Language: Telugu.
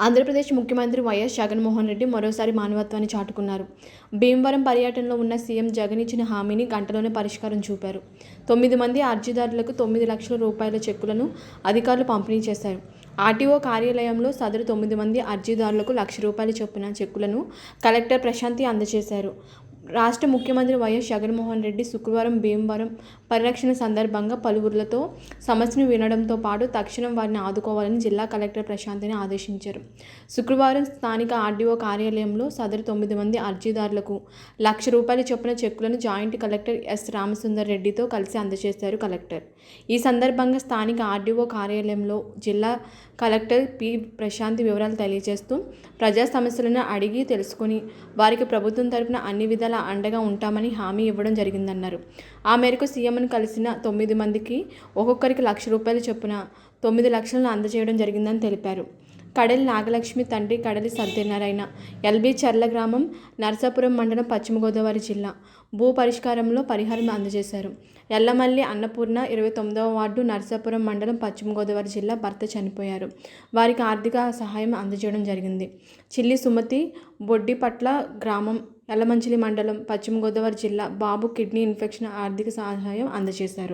ఆంధ్రప్రదేశ్ ముఖ్యమంత్రి వైఎస్ జగన్మోహన్ రెడ్డి మరోసారి మానవత్వాన్ని చాటుకున్నారు. భీమవరం పర్యటనలో ఉన్న సీఎం జగన్ ఇచ్చిన హామీని గంటలోనే పరిష్కారం చూపారు. 9 మంది అర్జీదారులకు 9 లక్షల రూపాయల చెక్కులను అధికారులు పంపిణీ చేశారు. ఆర్టీఓ కార్యాలయంలో సదరు 9 మంది అర్జీదారులకు ₹1,00,000 చొప్పున చెక్కులను కలెక్టర్ ప్రశాంతి అందజేశారు. రాష్ట్ర ముఖ్యమంత్రి వైఎస్ జగన్మోహన్ రెడ్డి శుక్రవారం భీమవరం పరిరక్షణ సందర్భంగా పలువురితో సమస్యను వినడంతో పాటు తక్షణం వారిని ఆదుకోవాలని జిల్లా కలెక్టర్ ప్రశాంతిని ఆదేశించారు. శుక్రవారం స్థానిక ఆర్డీఓ కార్యాలయంలో సదరు 9 మంది అర్జీదారులకు ₹1,00,000 చొప్పున చెక్కులను జాయింట్ కలెక్టర్ ఎస్. రామసుందర్ రెడ్డితో కలిసి అందజేశారు కలెక్టర్. ఈ సందర్భంగా స్థానిక ఆర్డీఓ కార్యాలయంలో జిల్లా కలెక్టర్ పి. ప్రశాంతి వివరాలు తెలియజేస్తూ ప్రజా సమస్యలను అడిగి తెలుసుకుని వారికి ప్రభుత్వం తరపున అన్ని విధాల అండగా ఉంటామని హామీ ఇవ్వడం జరిగిందన్నారు. ఆ మేరకు సీఎంను కలిసిన 9 మందికి ఒక్కొక్కరికి ₹1,00,000 చొప్పున 9 లక్షలను అందజేయడం జరిగిందని తెలిపారు. కడలి నాగలక్ష్మి తండ్రి కడలి సత్యనారాయణ, ఎల్బీ చర్ల గ్రామం, నరసాపురం మండలం, పశ్చిమ గోదావరి జిల్లా భూ పరిష్కారంలో పరిహారం అందజేశారు. ఎల్లమల్లి అన్నపూర్ణ, 29వ వార్డు, నరసాపురం మండలం, పశ్చిమ గోదావరి జిల్లా భర్త చనిపోయారు. వారికి ఆర్థిక సహాయం అందజేయడం జరిగింది. చిల్లి సుమతి, బొడ్డిపట్ల గ్రామం, యలమంచిలి మండలం, పశ్చిమ గోదావరి జిల్లా బాబు కిడ్నీ ఇన్ఫెక్షన్ ఆర్థిక సహాయం అందజేశారు.